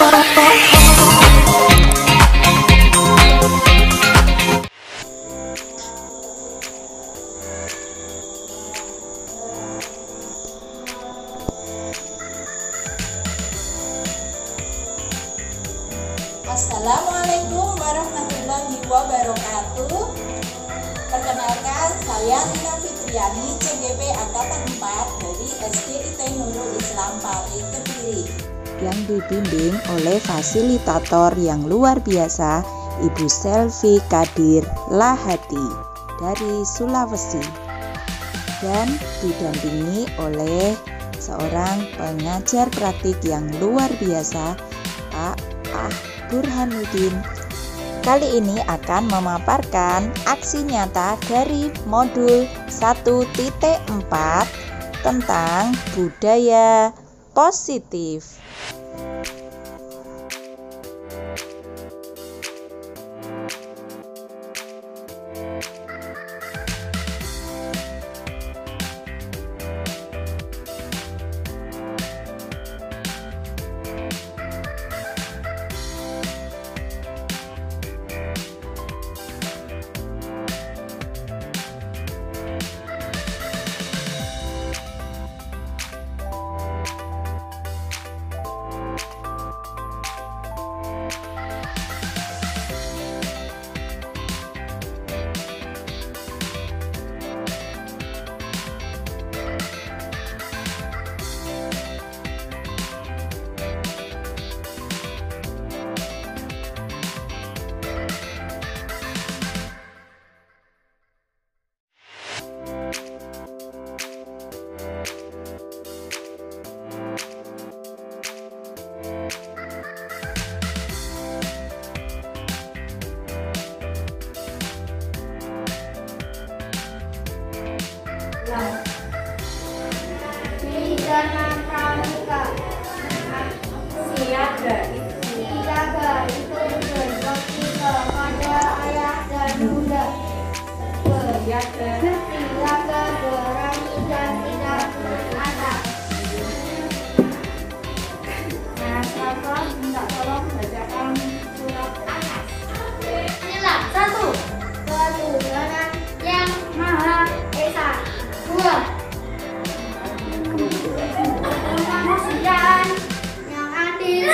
Assalamualaikum warahmatullahi wabarakatuh. Perkenalkan, saya Lina Fitriani, CGP Angkatan 4 dari SD IT Nurul Islam Pare Kediri, yang dibimbing oleh fasilitator yang luar biasa, Ibu Selvi Kadir Lahati dari Sulawesi, dan didampingi oleh seorang pengajar praktik yang luar biasa, Pak Burhanuddin. Kali ini akan memaparkan aksi nyata dari modul 1.4 tentang budaya positif. Pidana pramuka. Siaga itu berbakti kepada ayah dan bunda. Siaga berani dan tidak beradab. Siapa minta tolong bacakan surat Anas. Inilah 1. Ketuhanan yang Maha Esa. 2. Kemanusiaan yang adil.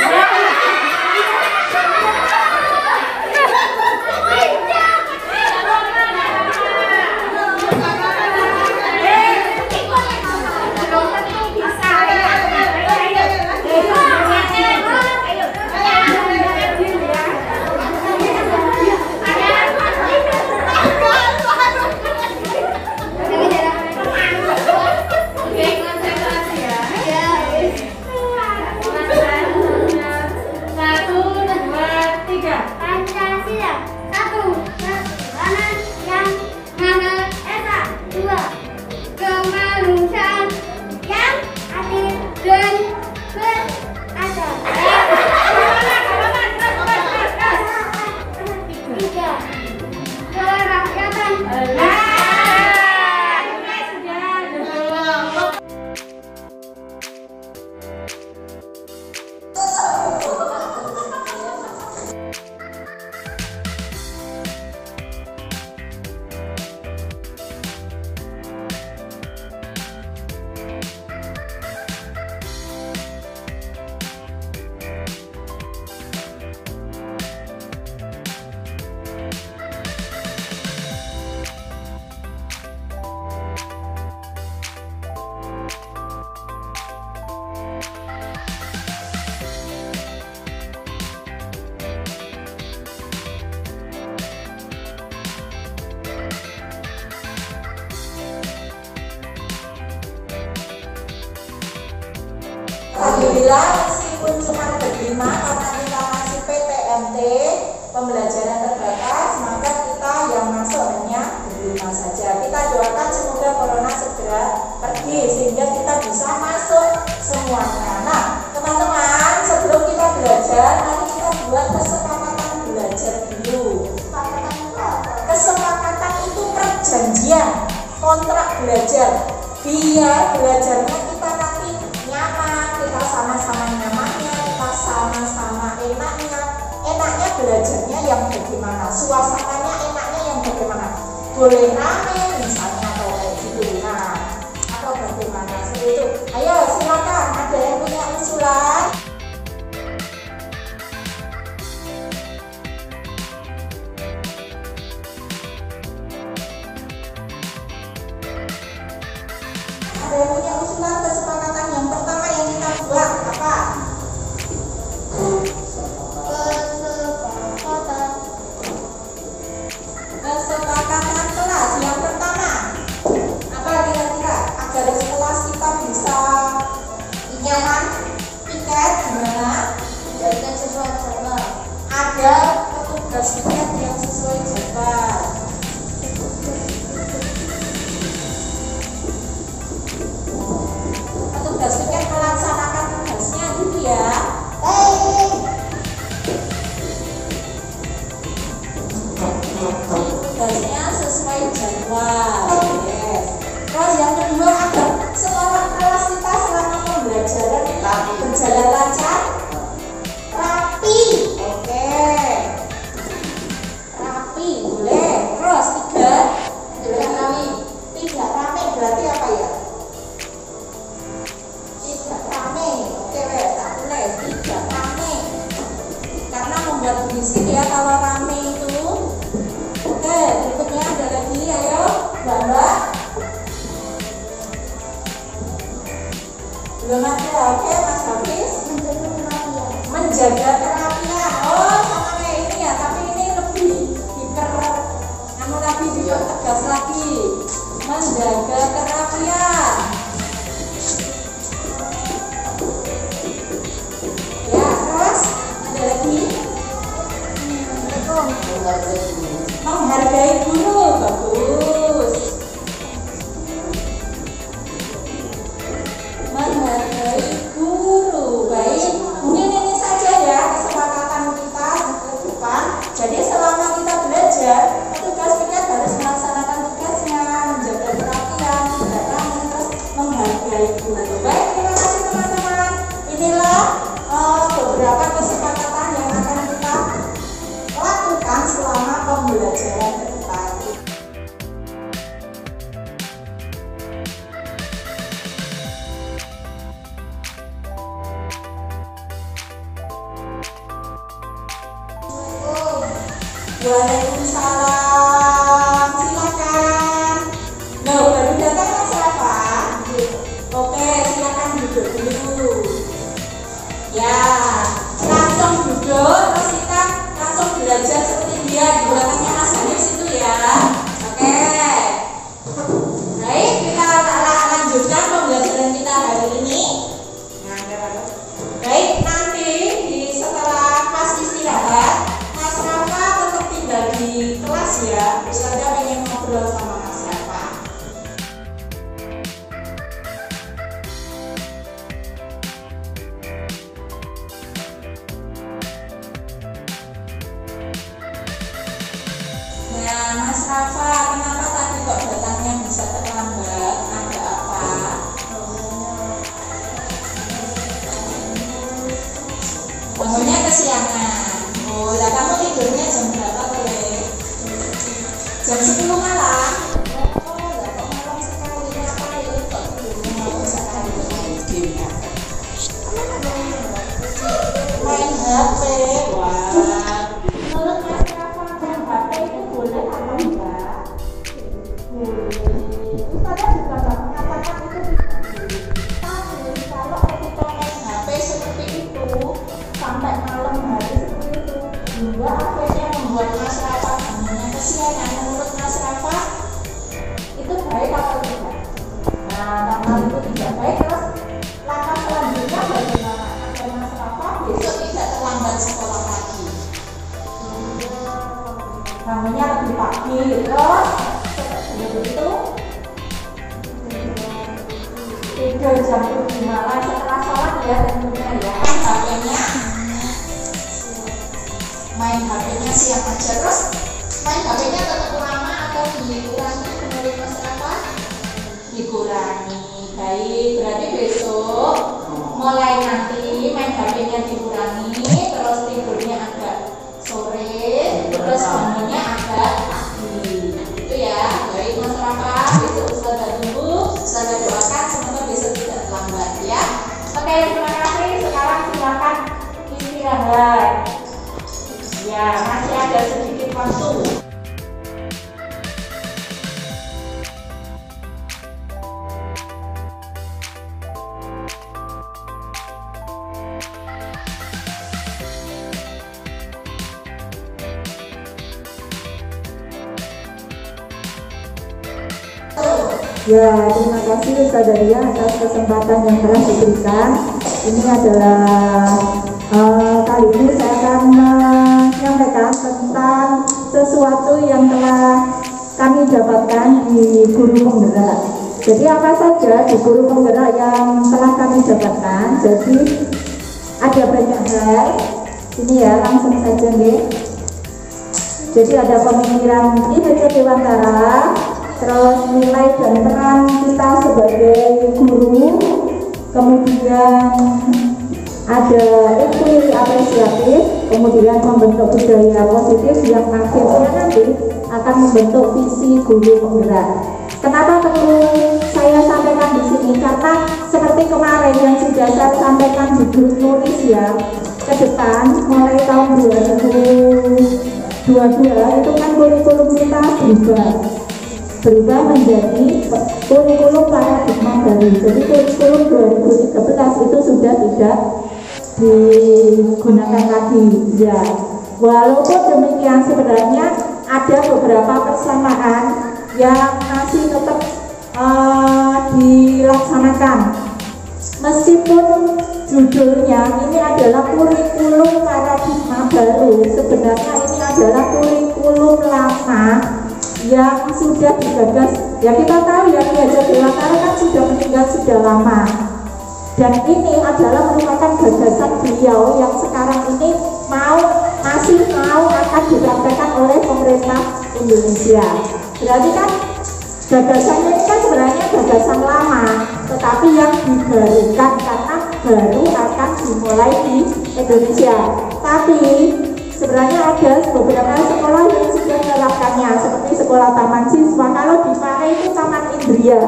Alhamdulillah, meskipun cuma berlima karena kita masih PTMT pembelajaran terbatas, maka kita yang masuk hanya berlima saja. Kita doakan semoga corona segera pergi sehingga kita bisa masuk semuanya. Nah, teman-teman, sebelum kita belajar, mari kita buat kesepakatan belajar dulu. Kesepakatan itu perjanjian, kontrak belajar, biar belajarnya kita nanti nyaman, kita sama-sama nyamannya, kita sama-sama bagaimana? Suasananya enaknya yang bagaimana? Boleh rame misalnya atau kayak gitu. Nah, atau bagaimana? Seperti itu. Ayo silakan, ada yang punya usulan? Ada yang punya usulan kesepakatan yang pertama yang kita buat apa? Kesepakatan kelas yang pertama apa kira-kira agar kelas kita bisa nyaman, tiket gimana? Tiket sesuai jadwal. Ada petugas tiket yang sesuai jadwal. Petugas tiket melaksanakan tugasnya gitu ya. Tugasnya sesuai jadwal. Yes. Terus yang kedua agar selama kelas kita selama pembelajaran kita berjalan lancar, rapi. Oke. Rapi boleh. Terus tiga, tidak rame berarti apa ya? Tidak rame. Oke, wes tak boleh. Tidak rame. Karena membuat berisik ya kalau rame itu. Oke, berikutnya ada lagi, ayo Mbak. Belum ada, oke Mas Hafiz. Menjaga kerapian. Oh, sama kayak ini ya, tapi ini lebih dipertegas lagi. Menjaga kerapian. Ya, terus ada lagi. Menghargai guru, bagus. Menghargai guru, baik. Mungkin ini saja ya kesepakatan kita ke depan. Jadi selama kita belajar, petugas tiket harus melaksanakan tugasnya, menjaga perhatian, tidak rame, terus menghargai guru. Baik, terima kasih teman-teman. Inilah beberapa kesepakatan yang akan kita lakukan selama pembelajaran ke depan. Waalaikumsalam, silakan. Loh, baru datang Mas Rafa? Oke, silakan duduk dulu. Ya, langsung duduk, terus kita langsung belajar seperti dia di belakangnya Mas Hanif situ ya. Oke. Baik, kita lanjutkan pembelajaran kita hari ini. Baik, nanti setelah pas istirahat, Mas Rafa tetap tinggal di kelas ya. Ustazah pengen ngobrol sama Mas Rafa. Nah, Mas Rafa, kenapa tadi kok datangnya bisa terlambat? Ada apa? Bangunnya kesiangan. Oh, lah kamu tidurnya jam berapa, Teh? Jam 10 malam. Oh, lah kok malam sekali ngapain? Kok tidurnya malam sekali main game ya? Main HP. Wah. Menurut Mas Rafa, main HP itu boleh atau enggak? Boleh. Ustazah juga nggak mengatakan itu tidak boleh. Tapi kalau kita main HP seperti itu sampai malam hari seperti itu, hingga akhirnya membuat Mas Rafa bangunnya kesiangan. Menurut Mas Rafa itu baik atau tidak? Nah, karena itu tidak baik, terus langkah selanjutnya bagaimana agar Mas Rafa besok tidak terlambat sekolah pagi? Bangunnya lebih pagi, terus begitu tidur jam 7 malam setelah sholat ya tentunya ya. Main HP-nya siap aja. Terus main HP-nya tetap lama atau dikurangi menurut Mas Rafa? Dikurangi. Baik, berarti besok mulai nanti main HP-nya dikurangi, terus tidurnya agak sore, terus bangunnya agak pagi. Itu ya. Baik masyarakat, besok Ustazah tunggu, Ustazah doakan semoga besok tidak terlambat ya. Oke, terima kasih. Sekarang silakan istirahat. Ya, masih ada sedikit waktu. Ya, terima kasih Ustazah Dia atas kesempatan yang telah diberikan. Ini adalah kali ini saya akan menyampaikan tentang sesuatu yang telah kami dapatkan di guru penggerak. Jadi apa saja di guru penggerak yang telah kami dapatkan? Jadi ada banyak hal. Ini ya, langsung saja nih. Jadi ada pemikiran IHC Dewantara, terus nilai dan peran kita sebagai guru, kemudian ada inquiry apresiatif, kemudian membentuk budaya positif yang akhirnya nanti akan membentuk visi guru penggerak. Kenapa perlu saya sampaikan di sini? Karena seperti kemarin yang sudah saya sampaikan di grup nulis ya, ke depan mulai tahun 2022 itu kan kurikulum kita berubah menjadi kurikulum paradigma baru. Jadi kurikulum 2013 itu sudah tidak digunakan lagi ya. Walaupun demikian sebenarnya ada beberapa persamaan yang masih tetap dilaksanakan. Meskipun judulnya ini adalah kurikulum paradigma baru, sebenarnya ini adalah kurikulum lama yang sudah digagas. Ya kita tahu ya, IHC Dewantara kan sudah meninggal sudah lama, dan ini adalah merupakan gagasan beliau yang sekarang ini masih akan dipraktekkan oleh pemerintah Indonesia. Berarti kan gagasannya ini kan sebenarnya gagasan lama, tetapi yang dibarukan karena baru akan dimulai di Indonesia. Tapi sebenarnya ada beberapa sekolah yang sudah menerapkannya, seperti sekolah taman siswa. Kalau di mana itu Taman Indria,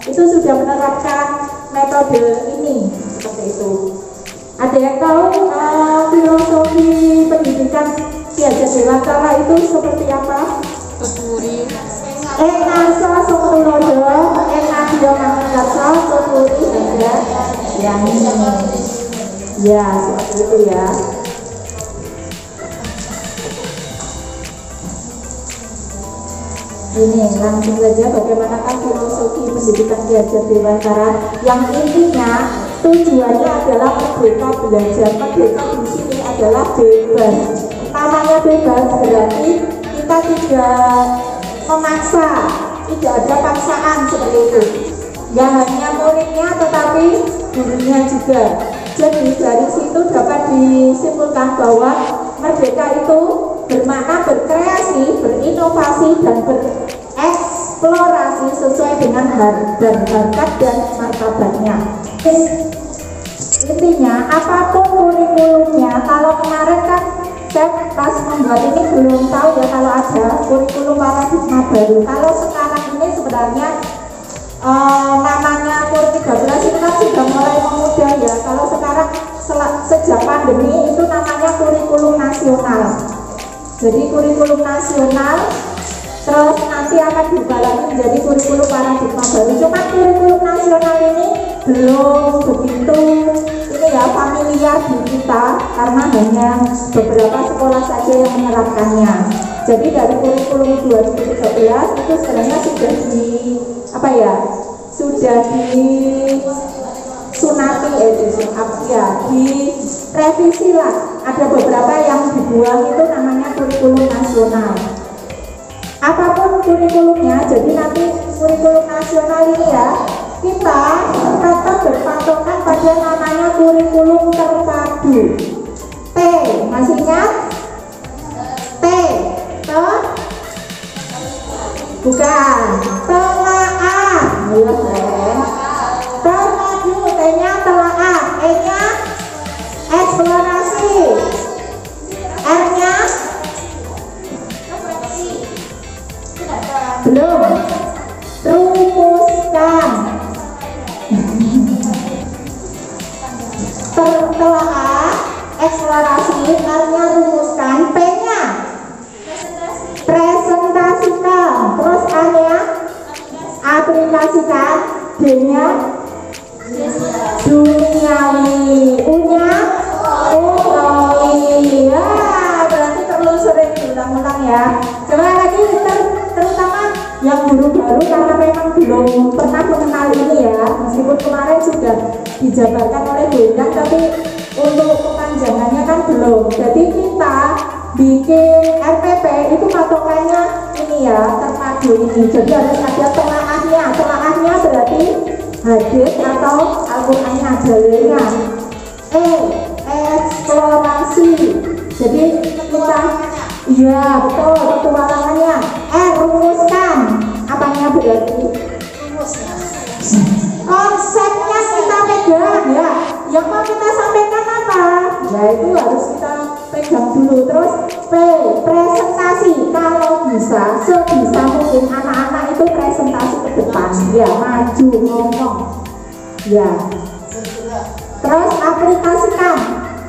itu sudah menerapkan metode ini seperti itu. Ada yang tahu filosofi pendidikan IHC Dewantara itu seperti apa? Tuturi. Enarsa Sotulodo, Enarsa Mangarsa Tuturi saja yang ini. Ya, seperti itu ya. Ini langsung saja bagaimanakah filosofi pendidikan IHC Dewantara yang intinya tujuannya adalah merdeka belajar. Merdeka di sini adalah bebas. Namanya bebas berarti kita tidak memaksa, tidak ada paksaan seperti itu. Gak hanya muridnya tetapi gurunya juga. Jadi dari situ dapat disimpulkan bahwa merdeka itu bermakna berkreasi, berinovasi, dan bereksplorasi sesuai dengan bakat dan martabatnya. Intinya apapun kurikulumnya, kalau kemarin kan saya pas membuat ini belum tahu ya kalau ada kurikulum paradigma baru. Kalau sekarang ini sebenarnya namanya kurikulum 13 itu kan sudah mulai memudar ya. Kalau sekarang sejak pandemi itu namanya kurikulum nasional. Jadi kurikulum nasional terus nanti akan diubah lagi menjadi kurikulum paradigma baru. Cuma kurikulum nasional ini belum begitu ini ya familiar di kita karena hanya beberapa sekolah saja yang menerapkannya. Jadi dari kurikulum 2013 itu sebenarnya sudah direvisi lah. Ada beberapa yang dibuang itu namanya kurikulum nasional. Apapun kurikulumnya, jadi nanti kurikulum nasional ini ya kita tetap berpatokan pada namanya kurikulum terpadu. T, masih ingat? T, bukan, telaah. Terpadu, T-nya telaah, E-nya eksplorasi, R-nya presentasi, R-nya rumuskan, P-nya presentasikan, terus A-nya aplikasikan, D-nya duniawi, U-nya ukhrawi. Ya, berarti perlu sering diulang-ulang ya. Coba lagi terutama yang guru baru karena memang belum pernah mengenal ini ya, meskipun kemarin sudah dijabarkan oleh Bu Indah, tapi untuk kepanjangannya kan belum. Jadi kita bikin RPP itu patokannya ini ya, terpadu ini. Jadi harus ada telaahnya. Telaahnya berarti hadis atau Al-Qur'annya, dalilnya. Eksplorasi. Jadi kita, iya betul, petualangannya. Rumuskan. Apanya berarti? Konsepnya kita pegang ya. Yang mau kita sampaikan apa? Ya itu harus kita pegang dulu. Terus P, presentasi. Kalau bisa, sebisa mungkin anak-anak itu presentasi ke depan. Ya, maju ngomong. Ya. Terus aplikasikan,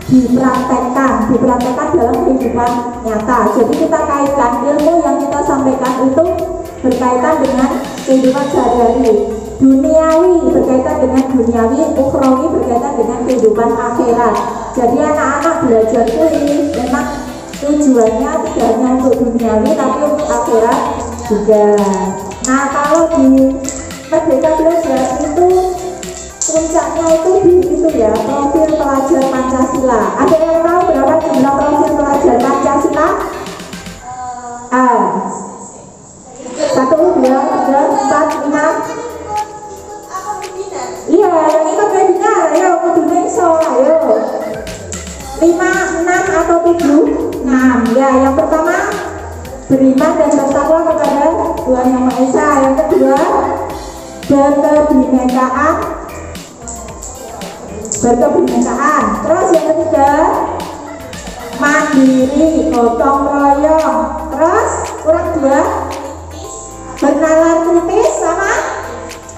dipraktekkan dalam kehidupan nyata. Jadi kita kaitkan ilmu yang kita sampaikan itu berkaitan dengan kehidupan sehari-hari. Duniawi berkaitan dengan duniawi, ukhrawi berkaitan dengan kehidupan akhirat. Jadi anak-anak belajar ini memang tujuannya tidak hanya untuk duniawi tapi untuk akhirat juga. Nah, kalau di Merdeka Belajar itu puncaknya itu di itu ya, profil pelajar Pancasila. Ada yang tahu berapa jumlah profil pelajar Pancasila? 1, 2, 3, 4, 5. Iya, yang ikut webinar, ayo kudunya iso, ayo 5, 6 atau 7? 6, ya. Yang pertama beriman dan bertakwa kepada Tuhan Yang Maha Esa. Yang kedua berkebinekaan. Terus yang ketiga mandiri, gotong royong. Terus kurang 2 bernalar kritis sama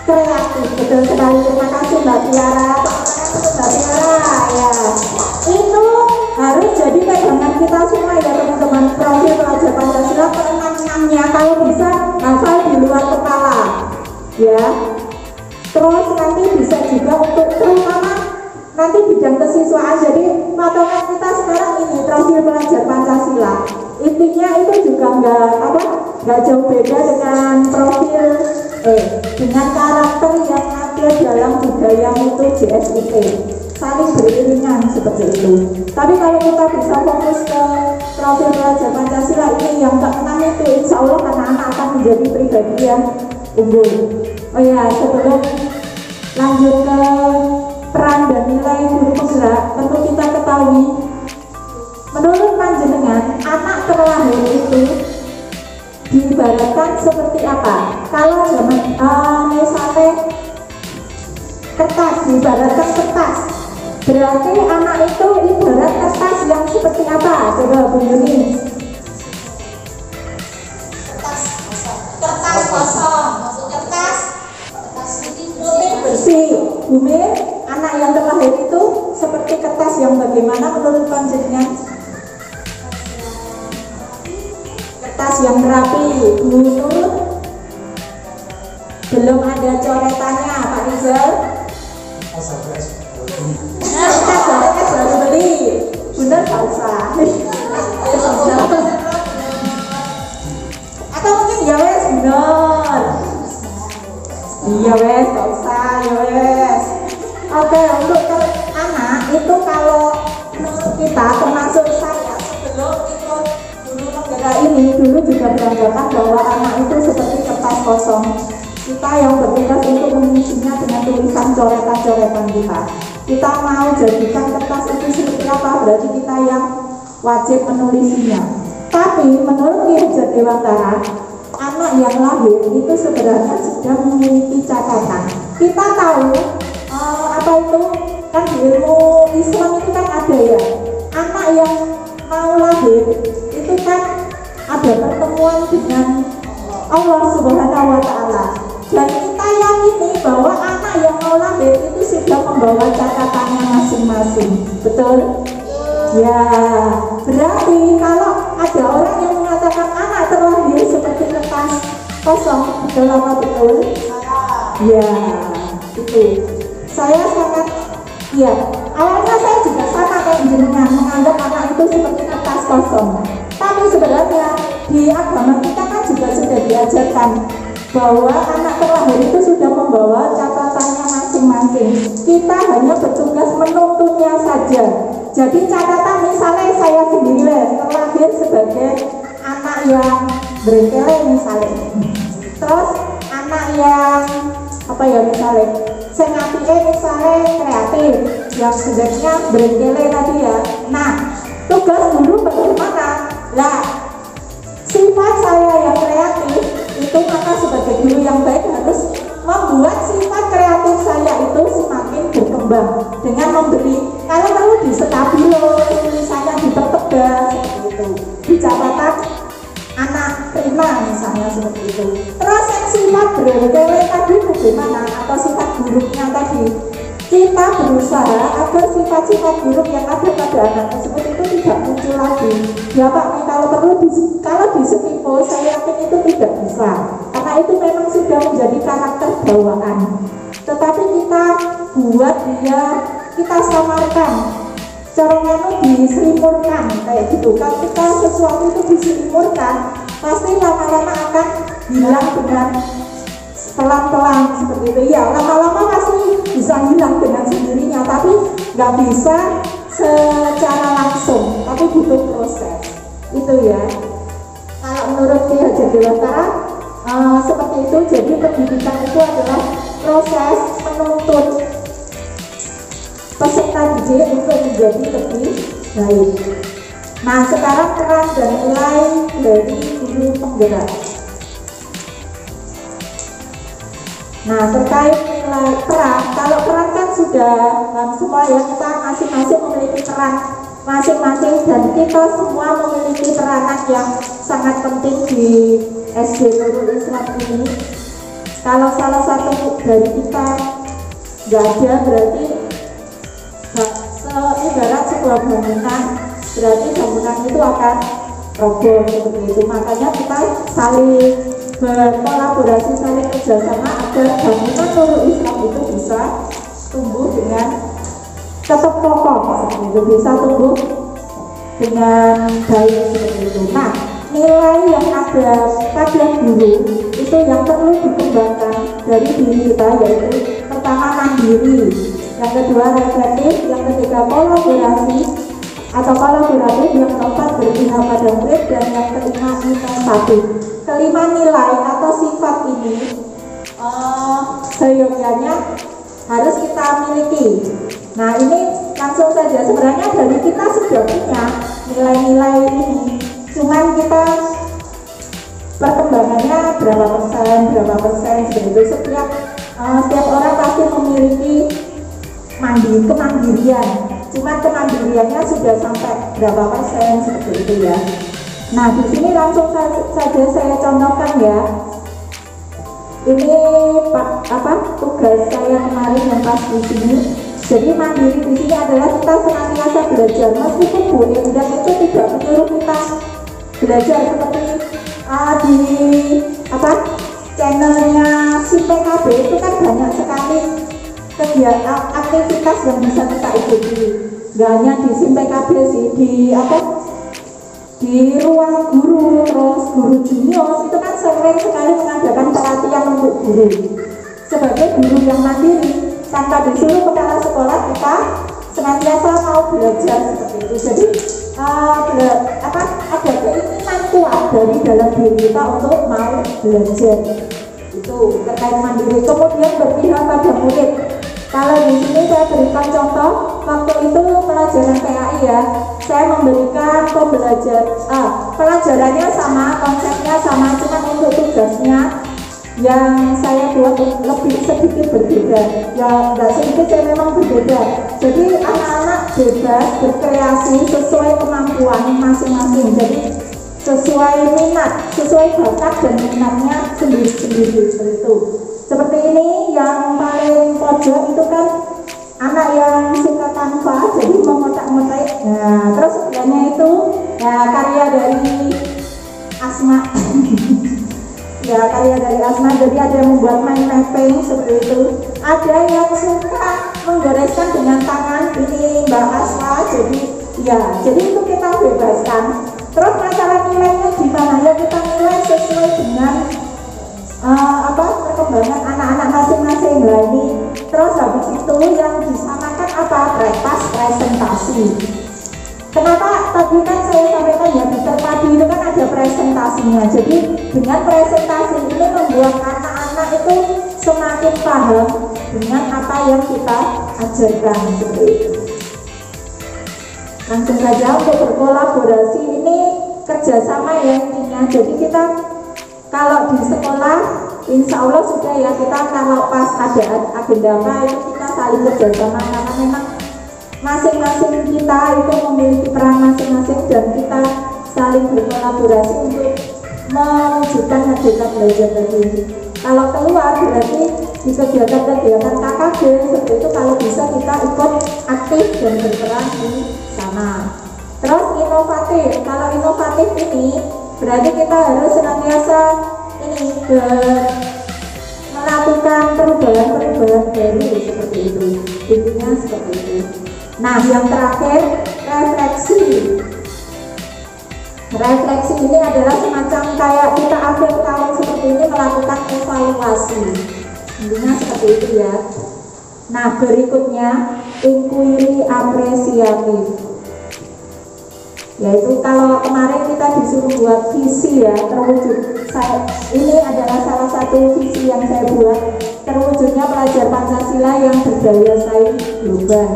kreatif. Betul sekali, terima kasih Mbak Tiara. Mbak Tiara ya, itu harus jadi pegangan kita semua ya teman-teman. Profil pelajar Pancasila per-6-nya kalau bisa hafal di luar kepala ya. Terus nanti bisa juga untuk terutama nanti bidang kesiswaan. Jadi patokan kita sekarang ini profil pelajar Pancasila. Intinya itu juga nggak jauh beda dengan profil dengan karakter yang ada dalam budaya mutu JSIP, saling beriringan seperti itu. Tapi kalau kita bisa fokus ke profil pelajar Pancasila ini yang ke-6 itu, insya Allah anak-anak akan menjadi pribadi yang unggul. Oh ya, sebelum lanjut ke peran dan nilai guru penggerak, perlu kita ketahui menurut panjenengan anak terlahir itu diibaratkan seperti apa? Kalau zaman misalnya kertas, diibaratkan kertas, berarti anak itu ibarat kertas yang seperti apa? Coba Bu Yuni. Kertas kosong, kertas putih bersih. Bumi, anak yang terlahir itu seperti kertas yang bagaimana menurut panjenengan? Kertas yang rapi. Nur, belum ada coretannya Pak Rizal. Kita coretnya baru beli, bener Pak usah. Atau mungkin ya wes bener. Iya wes, gak usah, ya wes. Oke, untuk anak itu kalau menurut kita termasuk saya sebelum ikut dulu penggerak ini dulu juga beranggapan bahwa anak itu seperti kertas kosong. Kita yang bertugas untuk mengisinya dengan tulisan coretan-coretan kita. Kita mau jadikan kertas itu seperti apa, berarti kita yang wajib menulisnya. Tapi menurut Ki Hajar Dewantara, anak yang lahir itu sebenarnya sudah memiliki catatan. Kita tahu apa itu kan di ilmu Islam itu kan ada ya, anak yang mau lahir itu kan ada pertemuan dengan Allah Subhanahu wa Ta'ala. Dan kita yakini bahwa anak yang mau lahir itu sudah membawa catatannya masing-masing. Betul? Ya, berarti kalau ada orang yang mengatakan anak terlahir seperti kertas kosong, betul apa betul? Ya, itu. Saya sangat, ya, awalnya saya juga sama kayak jenengan, menganggap anak itu seperti kertas kosong. Tapi sebenarnya di agama kita kan juga sudah diajarkan bahwa anak terlahir itu sudah membawa catatannya masing-masing. Kita hanya bertugas menuntunnya saja. Jadi catatan misalnya saya sendiri terlahir sebagai anak yang berengkele misalnya. Terus anak yang apa ya misalnya senapie misalnya kreatif yang sebenarnya berengkele tadi ya. Nah, tugas guru bagaimana? Lah, sifat saya yang kreatif itu maka sebagai guru yang baik harus membuat sifat kreatif saya itu semakin berkembang dengan memberi, kalau perlu di stabilo, tulisannya dipertegas seperti itu, di catatan anak prima misalnya seperti itu. Terus yang sifat berengkele tadi bagaimana, atau sifat buruknya tadi, kita berusaha agar sifat-sifat buruk yang ada pada anak tersebut itu tidak muncul lagi. Ya Pak, kalau perlu kalau di setipu, saya yakin itu tidak bisa, karena itu memang sudah menjadi karakter bawaan. Tetapi kita buat dia, kita samarkan, caranya itu diselimurkan kayak gitu. Kalau kita sesuatu itu diselimurkan, pasti lama-lama akan hilang dengan pelan-pelan seperti itu. Ya, lama-lama pasti bisa hilang dengan sendirinya, tapi nggak bisa secara langsung, tapi butuh proses. Itu ya. Kalau menurut Ki Hajar Dewantara seperti itu. Jadi pendidikan itu adalah proses menuntut peserta didik untuk menjadi lebih baik. Nah, sekarang peran dan nilai dari guru penggerak. Nah, terkait nilai peran, kalau peran kan sudah semua ya, kita masing-masing memiliki peran masing-masing, dan kita semua memiliki peranan yang sangat penting di SD Nurul Islam ini. Kalau salah satu dari kita nggak ada, berarti ibarat sebuah bangunan, berarti bangunan itu akan roboh seperti itu. Makanya kita saling berkolaborasi, saling kerjasama agar bangunan Nurul Islam itu bisa tumbuh dengan tetap kokoh seperti itu, bisa tumbuh dengan baik seperti itu. Nah, nilai yang ada pada guru itu yang perlu dikembangkan dari diri kita, yaitu pertama mandiri, yang kedua reflektif, yang ketiga kolaborasi atau kolaboratif, yang keempat berpihak pada murid, dan yang kelima inovatif. Kelima nilai atau sifat ini seyogyanya harus kita miliki. Nah, ini langsung saja, sebenarnya dari kita sudah punya nilai-nilai ini, cuman kita perkembangannya berapa persen seperti itu. Setiap orang pasti memiliki kemandirian, cuman kemandiriannya sudah sampai berapa persen seperti itu ya. Nah, di sini langsung saja saya contohkan ya. Ini tugas saya kemarin yang pas di sini. Jadi mandiri di sini adalah kita senantiasa belajar, meskipun Bu Endah itu tidak menyuruh kita belajar seperti di channelnya si PKB itu kan banyak sekali kegiatan aktivitas yang bisa kita ikuti. Gak hanya di SIM PKB sih, di ruang guru, terus guru junior itu kan sering sekali mengadakan pelatihan untuk guru. Sebagai guru yang mandiri, tanpa disuruh kepala sekolah, kita senantiasa mau belajar seperti itu. Jadi ada keinginan kuat dari dalam diri kita untuk mau belajar. Itu terkait mandiri. Kemudian berpihak pada murid. Kalau di sini saya berikan contoh, waktu itu pelajaran PAI ya, saya memberikan pelajarannya sama, konsepnya sama, cuma untuk tugasnya yang saya buat lebih sedikit berbeda. Ya nggak sedikit, saya memang berbeda. Jadi anak-anak bebas berkreasi sesuai kemampuan masing-masing. Jadi sesuai minat, sesuai bakat dan minatnya sendiri-sendiri seperti itu. Seperti ini, yang paling pojok itu kan anak yang suka tanpa, jadi mengotak nomor saya. Nah, terus sebelahnya itu ya karya dari Asma. Ya, karya dari Asma. Jadi ada yang membuat mind mapping seperti itu. Ada yang suka menggoreskan dengan tangan, ini Mbak Asma. Jadi ya, jadi itu kita bebaskan. Terus masalah nilainya gimana? Ya kita nilai sesuai dengan perkembangan anak-anak masing-masing lah ini. Terus habis itu yang disamakan apa? Pas presentasi. Kenapa tadi kan saya sampaikan ya di terpadu itu kan ada presentasinya. Jadi dengan presentasi ini membuat anak-anak itu semakin paham dengan apa yang kita ajarkan seperti itu. Langsung saja untuk berkolaborasi ini kerjasama ya intinya. Jadi kita kalau di sekolah insya Allah sudah ya, kita kalau pas ada agenda apa itu kita saling kerjasama karena memang masing-masing kita itu memiliki peran masing-masing dan kita saling berkolaborasi untuk mewujudkan merdeka belajar tadi. Kalau keluar berarti di kegiatan-kegiatan KKB seperti itu kalau bisa kita ikut aktif dan berperan di sana. Terus inovatif, kalau inovatif ini berarti kita harus senantiasa ini melakukan perubahan-perubahan baru seperti itu. Intinya seperti itu. Nah, yang terakhir refleksi. Refleksi ini adalah semacam kayak kita akhir tahun seperti ini melakukan evaluasi. Intinya seperti itu ya. Nah, berikutnya inquiry apresiatif. Yaitu kalau kemarin kita disuruh buat visi ya, terwujud. Ini adalah salah satu visi yang saya buat, terwujudnya pelajar Pancasila yang berdaya saing global.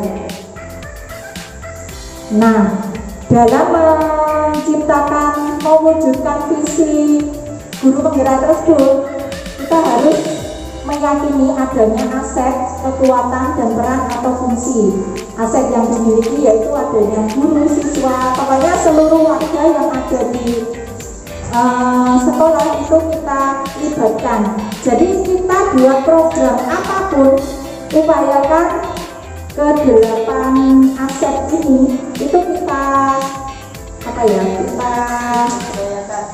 Nah, dalam mewujudkan visi guru penggerak tersebut, kita harus meyakini adanya aset, kekuatan, dan peran atau fungsi. Aset yang dimiliki yaitu adanya guru, siswa, pokoknya seluruh warga yang ada di sekolah itu kita libatkan. Jadi kita buat program apapun, upayakan ke-8 aset ini itu kita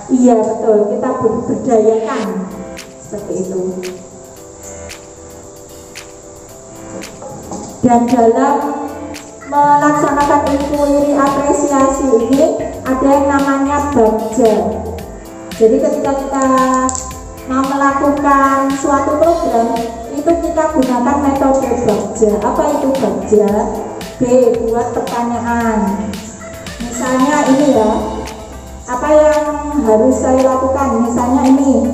iya betul, kita berdayakan seperti itu. Dan dalam melaksanakan inquiry apresiasi ini ada yang namanya bagja. Jadi ketika kita mau melakukan suatu program itu kita gunakan metode bagja. Apa itu bagja? B. Buat pertanyaan. Misalnya ini ya, apa yang harus saya lakukan? Misalnya ini.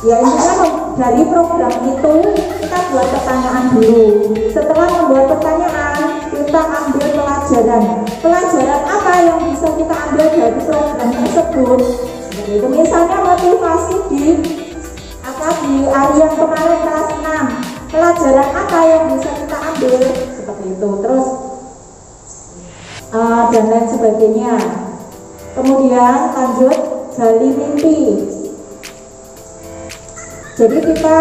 Ya intinya dari program itu kita buat pertanyaan dulu. Setelah membuat pertanyaan, kita ambil pelajaran. Pelajaran apa yang bisa kita ambil dari program tersebut? Seperti itu. Misalnya motivasi di hari yang kemarin kelas 6. Pelajaran apa yang bisa kita ambil? Seperti itu. Terus dan lain sebagainya. Kemudian lanjut gali mimpi. Jadi kita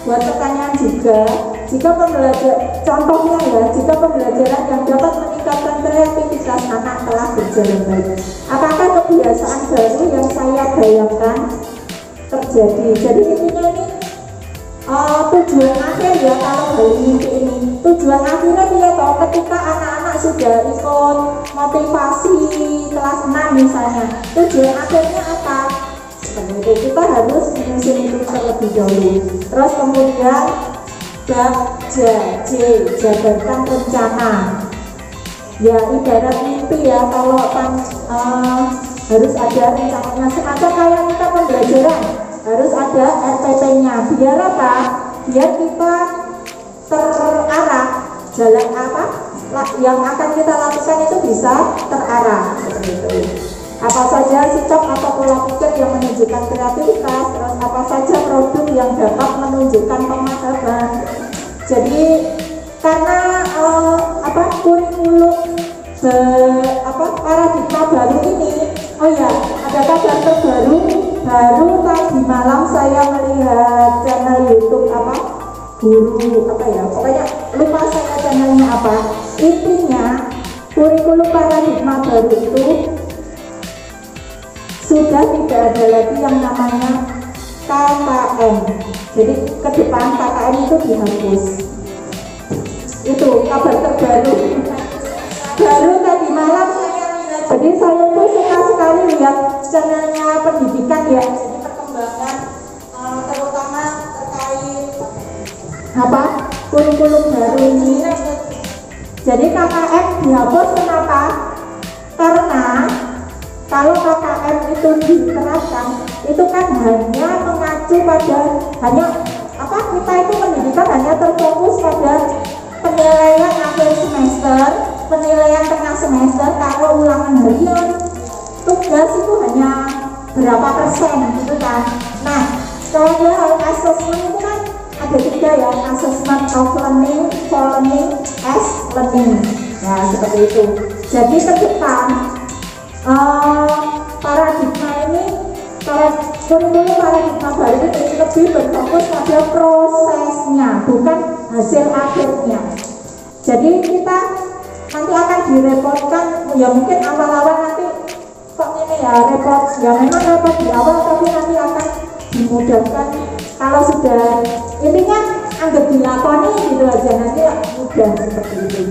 buat pertanyaan juga, jika contohnya ya, jika pembelajaran yang dapat meningkatkan kreativitas anak telah berjalan baik, apakah kebiasaan baru yang saya bayangkan terjadi? Jadi intinya ini tujuan akhir ya, kalau gali mimpi ini tujuan akhirnya dia tahu ketika anak-anak sudah ikut motivasi kelas 6 misalnya, tujuan akhirnya apa? Seperti itu, kita harus menyusun itu terlebih dahulu. Terus kemudian jabarkan rencana. Ya ibarat mimpi ya, kalau harus ada rencananya, semacam kayak kita pembelajaran harus ada RPP-nya. Biar apa? Biar kita terarah, jalan apa yang akan kita lakukan itu bisa terarah seperti itu. Apa saja sikap atau pola pikir yang menunjukkan kreativitas, terus apa saja produk yang dapat menunjukkan pemahaman. Jadi karena kurikulum paradigma baru ini, oh ya ada kabar terbaru, baru tadi malam saya melihat channel YouTube pokoknya lupa saya channelnya apa. Intinya kurikulum paradigma baru itu sudah tidak ada lagi yang namanya KKN. Jadi ke depan KKN itu dihapus. Itu kabar terbaru. Baru tadi malam saya lihat. Jadi saya tuh suka sekali lihat channelnya pendidikan ya. Jadi perkembangan terutama terkait Apa kurikulum baru ini. Jadi KKN dihapus kenapa? Karena kalau KKN itu diterapkan, itu kan hanya mengacu pada kita itu pendidikan hanya terfokus pada penilaian akhir semester, penilaian tengah semester, kalau ulangan harian, tugas itu hanya berapa persen gitu kan. Nah, kalau dia assessment itu kan ada 3 ya, assessment of learning, for learning, as learning. Ya seperti itu. Jadi ke depan paradigma ini, kurikulum paradigma baru ini lebih berfokus pada prosesnya, bukan hasil akhirnya. Jadi kita nanti akan direpotkan, ya mungkin awal-awal nanti kok ini ya repot, ya memang repot di awal, tapi nanti akan dimudahkan kalau sudah intinya anggap dilakoni gitu aja, nanti mudah seperti itu.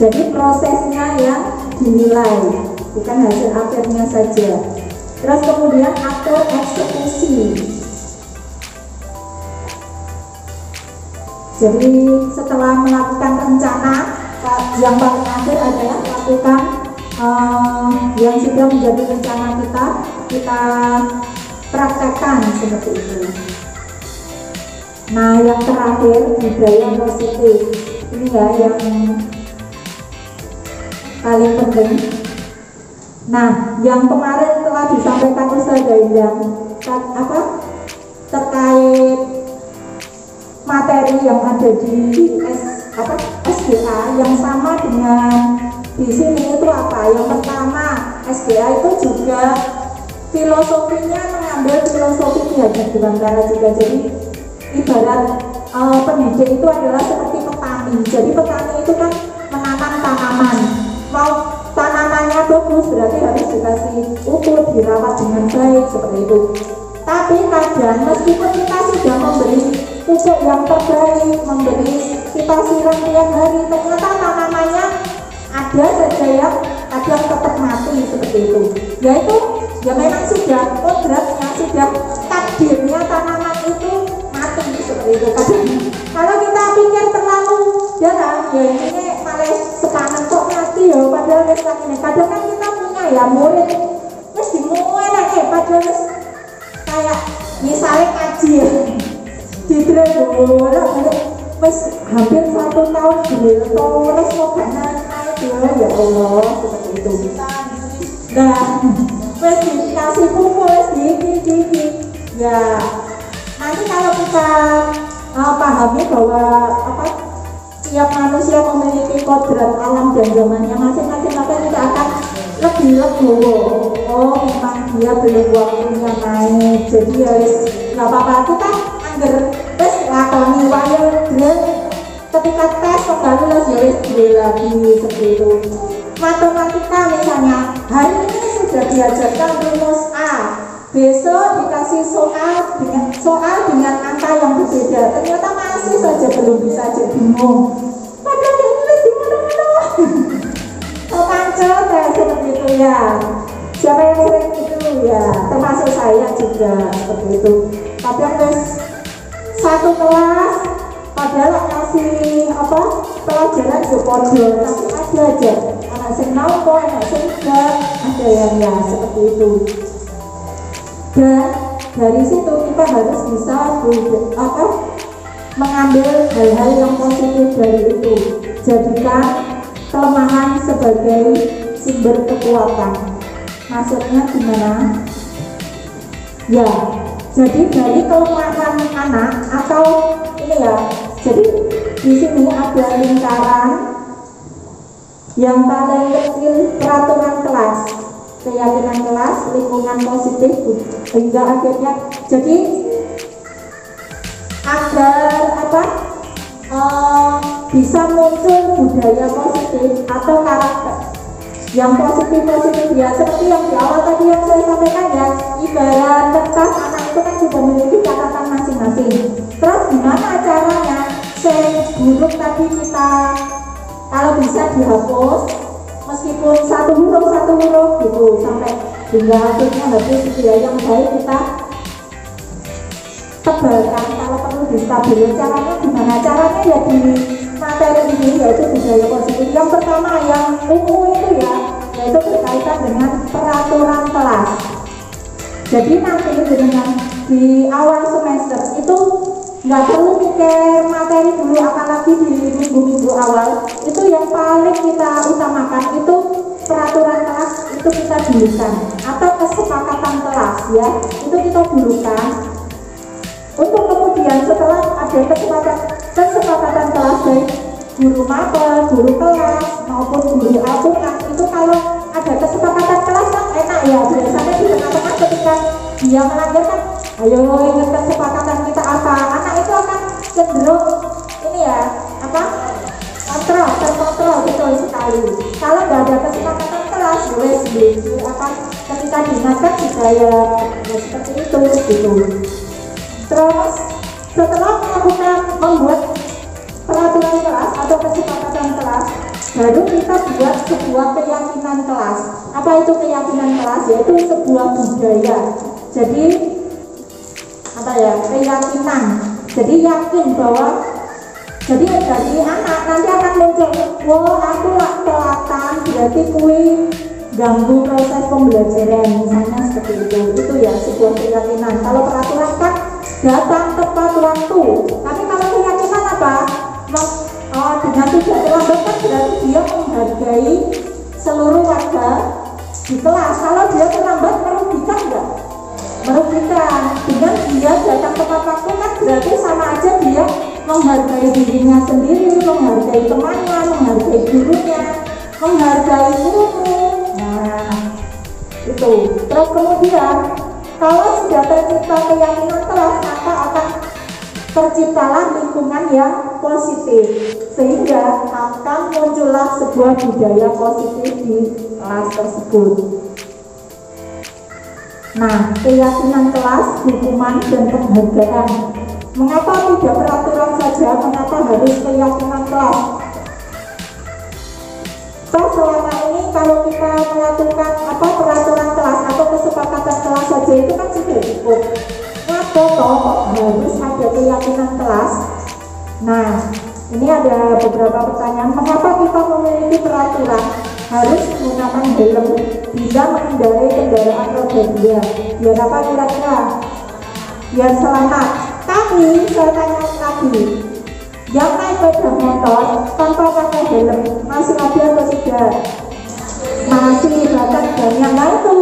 Jadi prosesnya yang dinilai, bukan hasil akhirnya saja. Terus kemudian atur eksekusi. Jadi setelah melakukan rencana, yang paling akhir adalah melakukan yang sudah menjadi rencana kita praktekkan seperti itu. Nah, yang terakhir budaya positif. Ini ya yang paling penting. Nah, yang kemarin telah disampaikan Ustaz Daindang terkait materi yang ada di SDA yang sama dengan di sini itu apa? Yang pertama, SDA itu juga filosofinya mengambil filosofi Ki Hajar Dewantara juga. Jadi ibarat pendidik itu adalah seperti petani. Jadi petani itu kan menanam tanaman. Mau tanamannya bagus berarti harus dikasih ukur, dirawat dengan baik seperti itu. Tapi kadang meskipun kita sudah memberi pupuk yang terbaik, kita siram tiap hari, ternyata tanamannya ada saja yang kadang tetap mati seperti itu. Yaitu ya memang sudah kodratnya, sudah takdirnya tanaman itu mati seperti itu. Kadang kalau kita pikir terlalu dalam, ya ini malah sepanen kok mati ya, padahal ini. Kadang kan kita punya ya murid wis dimulai padahal kayak misalnya ngaji ya di Trenggalek wis hampir 1 tahun terus mau gak naik ya Allah seperti itu. Nah, wis dikasih pupuk wis diki ya. Nanti kalau kita pahami bahwa tiap manusia memiliki kodrat alam dan zamannya masing-masing, maka kita akan lebih legowo. Oh, memang dia belum waktunya naik, jadi ya nggak apa-apa, kita angger tes lakoni wayo ketika tes kembali lagi lagi seperti itu. Matematika misalnya hari ini sudah diajarkan rumus A, besok dikasih soal dengan angka yang berbeda, ternyata masih saja belum bisa, jadi bingung. Padahal dia nulis di mana-mana. Pancel kayak seperti itu ya. Siapa yang sering itu ya, termasuk saya juga seperti itu. Kadang satu kelas padahal kasih pelajaran ke podo, tapi ada aja anak sing nampo, anak sing enggak, ada yang ya seperti itu. Dan dari situ kita harus bisa mengambil hal-hal yang positif dari itu, jadikan kelemahan sebagai sumber kekuatan. Maksudnya gimana? Ya, jadi dari kelemahan anak atau ini ya, jadi di sini ada lingkaran yang paling kecil, peraturan kelas, keyakinan kelas, lingkungan positif, hingga akhirnya jadi agar bisa muncul budaya positif atau karakter yang positif ya, seperti yang di awal tadi yang saya sampaikan ya, ibarat kertas anak itu kan sudah memiliki catatan masing-masing. Terus gimana caranya buruk tadi kita kalau bisa dihapus meskipun satu huruf gitu sampai hingga akhirnya habis gitu ya, yang baik kita tebalkan, kalau perlu distabilkan. Caranya gimana? Caranya ya di materi ini yaitu budaya positif. Yang pertama yang umum itu ya, yaitu berkaitan dengan peraturan kelas. Jadi nanti dengan di awal semester itu nggak perlu mikir materi dulu, apalagi di minggu-minggu awal. Itu yang paling kita utamakan itu peraturan kelas, itu kita dulukan, atau kesepakatan kelas ya, itu kita dulukan. Untuk kemudian setelah ada kesepakatan kelas baik guru mapel, guru kelas maupun guru akuntan, itu kalau ada kesepakatan kelas kan enak ya, biasanya di tengah-tengah ketika dia melanggar kan, ayo ingat kesepakatan kita apa, anak itu akan cenderung ini ya terkontrol betul sekali. Kalau nggak ada kesepakatan kelas boleh sendiri akan ketika diingatkan juga ya seperti itu gitu. Terus setelah membuat peraturan kelas atau kesepakatan kelas, baru kita buat sebuah keyakinan kelas. Apa itu keyakinan kelas? Yaitu sebuah budaya. Jadi keyakinan. Jadi yakin bahwa dari anak nanti akan muncul, wah aku lah telatan, berarti kui ganggu proses pembelajaran, misalnya seperti itu. Itu ya sebuah keyakinan. Kalau peraturan kan datang tepat waktu, tapi kalau keyakinan apa? Dengan tidak terlambat kan berarti dia menghargai seluruh warga di kelas. Kalau dia terlambat merugikan enggak? Merugikan. Dengan dia datang tepat waktu kan berarti sama aja dia menghargai dirinya sendiri, menghargai temannya, menghargai gurunya, menghargai guru. Nah, itu. Terus kemudian kalau sudah tercipta keyakinan kelas, maka akan terciptalah lingkungan yang positif, sehingga akan muncullah sebuah budaya positif di kelas tersebut. Nah, keyakinan kelas, hukuman, dan penghargaan. Mengapa tidak peraturan saja? Mengapa harus keyakinan kelas? Selama ini kalau kita melakukan peraturan kelas atau kesepakatan kelas saja itu kan sudah cukup. Kenapa kok harus ada keyakinan kelas? Nah, ini ada beberapa pertanyaan. Mengapa kita memiliki peraturan harus menggunakan helm bila mengendarai kendaraan roda 2? Biar apa kira-kira? Biar selamat. Tapi saya tanya lagi, yang naik sepeda motor tanpa pakai helm masih ada atau tidak? Masih, bahkan banyak. Nah itu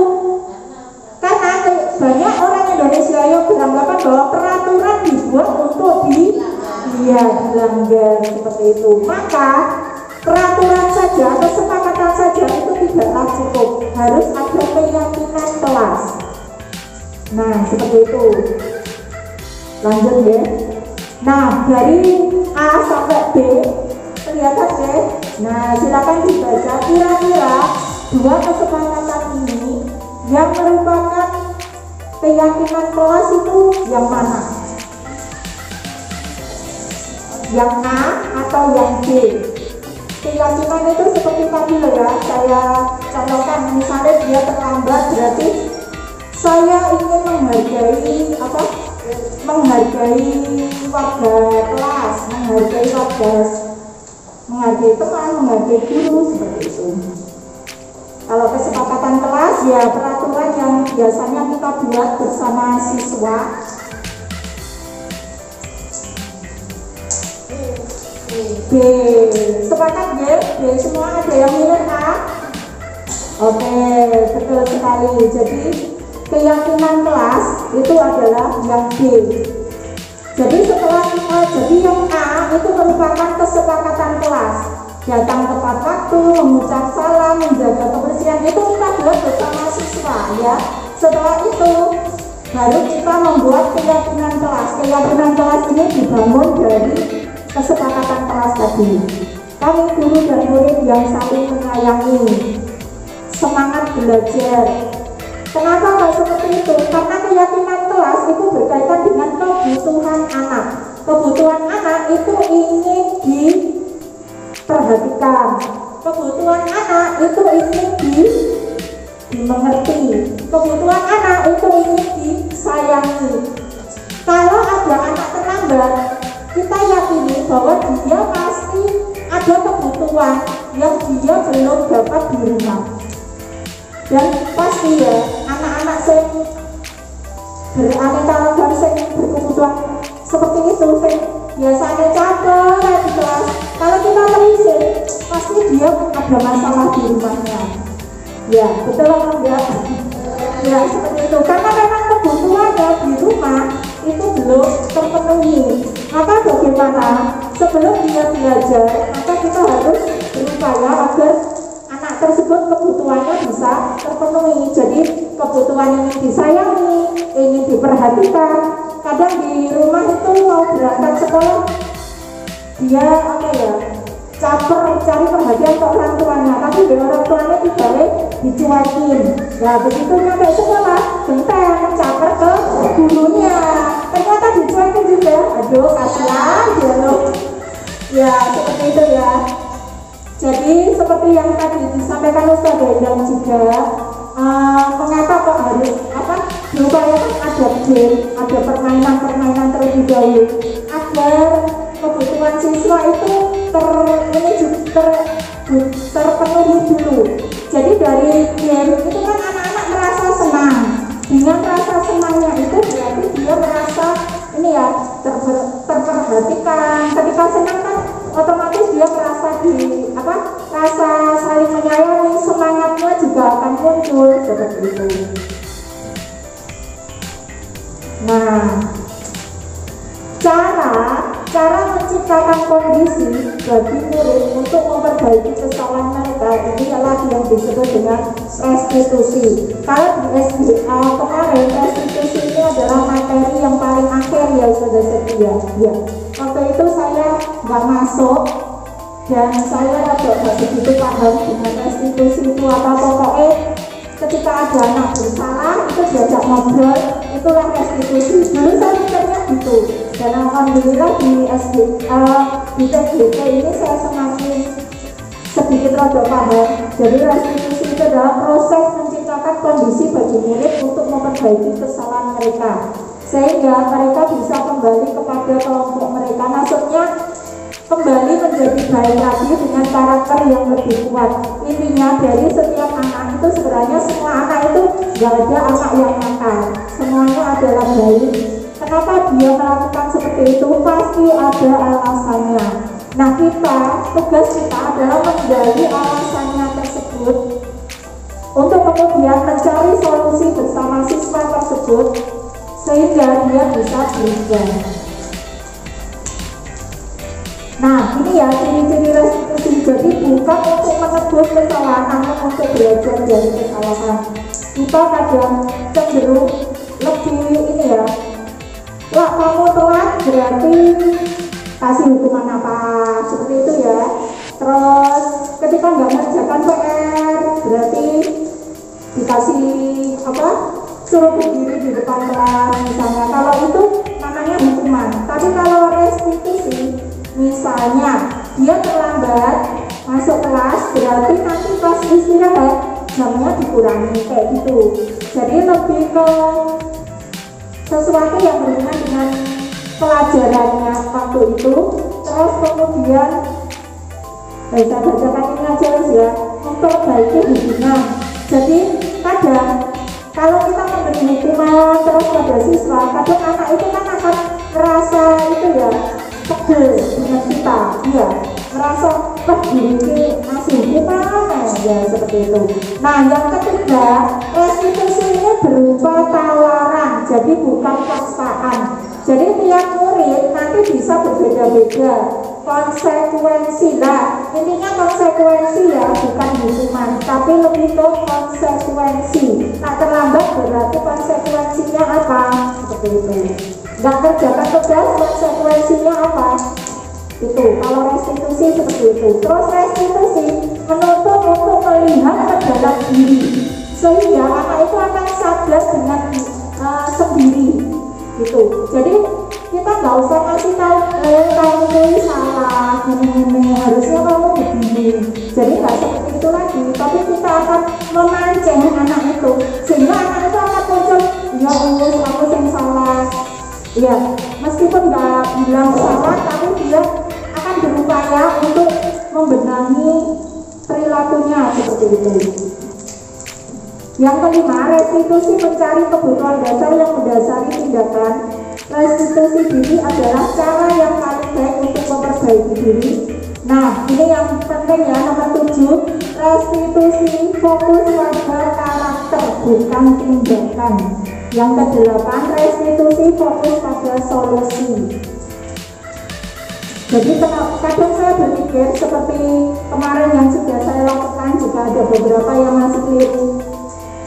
karena banyak orang Indonesia yang beranggapan bahwa peraturan dibuat untuk dilanggar seperti itu. Maka peraturan saja atau kesepakatan saja itu tidaklah cukup, harus ada keyakinan kelas. Nah seperti itu. Lanjut ya. Nah dari A sampai B kelihatan deh. Nah silakan dibaca kira-kira dua kesepakatan ini yang merupakan keyakinan kelas itu yang mana? Yang A atau yang B? Keyakinan itu seperti tadi loh ya, saya contohkan. Misalnya dia terlambat, berarti saya ingin menghargai warga kelas, menghargai teman, menghargai guru, seperti itu. Kalau kesepakatan kelas ya peraturan yang biasanya kita buat bersama siswa. B, sepakat B? B semua, ada yang milih A? Oke, betul sekali. Jadi keyakinan kelas itu adalah yang B. Jadi jadi yang A itu merupakan kesepakatan kelas, datang tepat waktu, mengucap salam, menjaga kebersihan, itu kita buat bersama siswa ya. Setelah itu baru kita membuat keyakinan kelas. Keyakinan kelas ini dibangun dari kesepakatan kelas tadi. Kami guru dan murid yang saling menyayangi, semangat belajar. Kenapa kok seperti itu? Karena keyakinan kelas itu berkaitan dengan kebutuhan anak. Kebutuhan anak itu ingin diperhatikan. Kebutuhan anak itu ingin dimengerti. Kebutuhan anak itu ingin disayangi. Kalau ada anak terlambat, kita yakini bahwa dia pasti ada kebutuhan yang dia belum dapat di rumah. Dan pasti ya, anak-anak yang beraneka ragam yang berkebutuhan seperti itu, biasanya caper di kelas. Kalau kita terusin, pasti dia ada masalah di rumahnya. Ya, betul apa enggak? Ya, seperti itu. Karena memang kebutuhannya di rumah itu belum terpenuhi. Maka bagaimana? Sebelum dia belajar, maka kita harus berupaya agar anak tersebut kebutuhannya bisa terpenuhi. Jadi kebutuhan ingin disayangi, ingin diperhatikan. Kadang di rumah itu mau berangkat sekolah, dia caper cari perhatian ke orang tuanya, tapi dari orang tuanya tidak dicuekin. Nah begitu nyampe sekolah, genteng caper ke gurunya, ternyata dicuekin juga. Aduh kasihan dia loh. Ya seperti itu ya. Jadi seperti yang tadi disampaikan Ustaz Endang juga, mengapa kok harus diupayakan ada game, ada permainan-permainan terlebih dahulu agar kebutuhan siswa itu terpenuhi dulu. Jadi dari game itu kan anak-anak merasa senang. Dengan rasa senangnya itu berarti dia merasa terperhatikan. Ketika senang kan otomatis dia merasa rasa saling menyayangi, semangatnya juga akan muncul seperti itu. Nah, cara menciptakan kondisi bagi murid untuk memperbaiki kesalahan mereka ini adalah yang disebut dengan restitusi. Kalau di SDA kemarin, restitusi ini adalah materi yang paling akhir ya sudah setia. Ya, waktu itu saya nggak masuk dan saya nggak begitu paham dengan restitusi itu apa. Pokoknya ketika ada anak bersalah itu diajak ngobrol, itulah restitusi. Dulu saya mikirnya gitu, dan alhamdulillah di TGT ini saya semakin sedikit rada paham. Jadi restitusi itu adalah proses menciptakan kondisi bagi murid untuk memperbaiki kesalahan mereka sehingga mereka bisa kembali kepada kelompok mereka. Maksudnya kembali menjadi baik lagi dengan karakter yang lebih kuat. Intinya dari setiap anak itu sebenarnya semua anak itu gak ada anak yang nakal, semuanya adalah baik. Kenapa dia melakukan seperti itu? Pasti ada alasannya. Nah tugas kita adalah menggali alasannya tersebut untuk kemudian mencari solusi bersama siswa tersebut sehingga dia bisa berubah. Nah ini ya ciri-ciri restitusi. Jadi bukan untuk menegur kesalahan, namun untuk belajar dari kesalahan. Kita kadang cenderung lebih wah kamu telat berarti kasih hukuman apa, seperti itu ya. Terus ketika nggak mengerjakan PR berarti dikasih suruh berdiri di depan kelas misalnya. Kalau itu namanya hukuman. Tapi kalau restitusi, misalnya dia terlambat masuk kelas berarti nanti pas istirahat jamnya dikurangi kayak gitu. Jadi lebih ke sesuatu yang berhubungan dengan pelajarannya waktu itu. Terus kemudian saya bacakan ini aja ya, memperbaiki hubungan. Jadi kadang kalau kita memberi hukuman terus pada siswa, kadang anak itu kan akan merasa pegel dengan kita, ya merasa diri masih hukuman ya seperti itu. Nah yang ketiga, restitusi ini berupa tawaran, jadi bukan paksaan. Jadi tiap murid nanti bisa berbeda-beda konsekuensi lah. Intinya konsekuensi ya, bukan hukuman, tapi lebih ke konsekuensi. Nah terlambat berarti konsekuensinya apa? Seperti itu. Nggak kerjakan tugas, konsekuensinya apa? Itu kalau restitusi seperti itu. Terus restitusi menuntut untuk melihat ke dalam diri, sehingga anak itu akan sadar dengan sendiri gitu. Jadi kita nggak usah kasih tahu kamu ini salah, ini harusnya kamu begini. Jadi nggak seperti itu lagi, tapi kita akan memancing anak itu, sehingga anak itu akan muncul, ya Allah aku yang salah. Ya, meskipun nggak bilang salah, tapi dia akan berupaya untuk membenahi perilakunya seperti itu. Yang kelima, restitusi mencari kebutuhan dasar yang mendasari tindakan. Restitusi diri adalah cara yang paling baik untuk memperbaiki diri. Nah, ini yang penting ya, nomor 7. Restitusi fokus pada karakter, bukan tindakan. Yang ke-8, restitusi fokus pada solusi. Jadi kadang saya berpikir seperti kemarin yang sudah saya lakukan, jika ada beberapa yang masih keliru.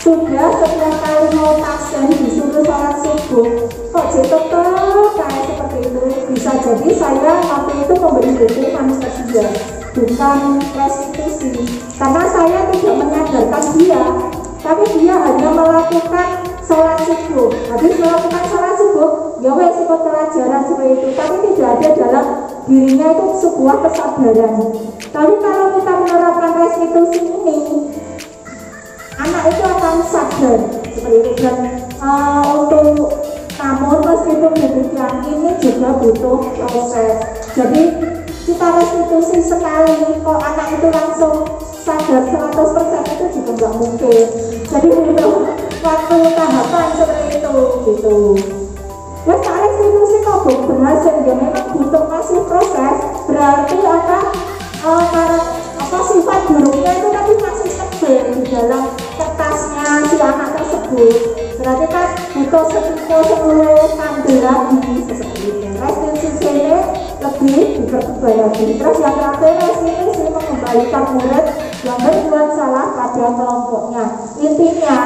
Sudah setiap kali mau pasien disuruh sholat subuh, kok tetap kayak seperti itu. Bisa jadi saya waktu itu memberi hukuman saja, bukan restitusi, karena saya tidak menyadarkan dia, tapi dia hanya melakukan sholat subuh. Habis melakukan sholat subuh, ya wes ikut pelajaran seperti itu, tapi tidak ada dalam dirinya itu sebuah kesadaran. Tapi kalau kita menerapkan restitusi ini, anak itu akan sadar seperti itu. Dan namun meskipun demikian, ini juga butuh proses. Jadi kita restitusi sekali, kok anak itu langsung sadar 100% itu juga nggak mungkin. Jadi butuh waktu tahapan seperti itu gitu. Ya, restitusi kok belum berhasil, ya memang butuh masih proses. Berarti sifat buruknya itu tadi masih tebal di dalam kertasnya si anak tersebut. Berarti kan butuh seluruh kandel lagi seperti itu. Restitusi ini lebih dipertebal lagi. Terus yang terakhir, restitusi mengembalikan murid yang berbuat salah pada kelompoknya. Intinya,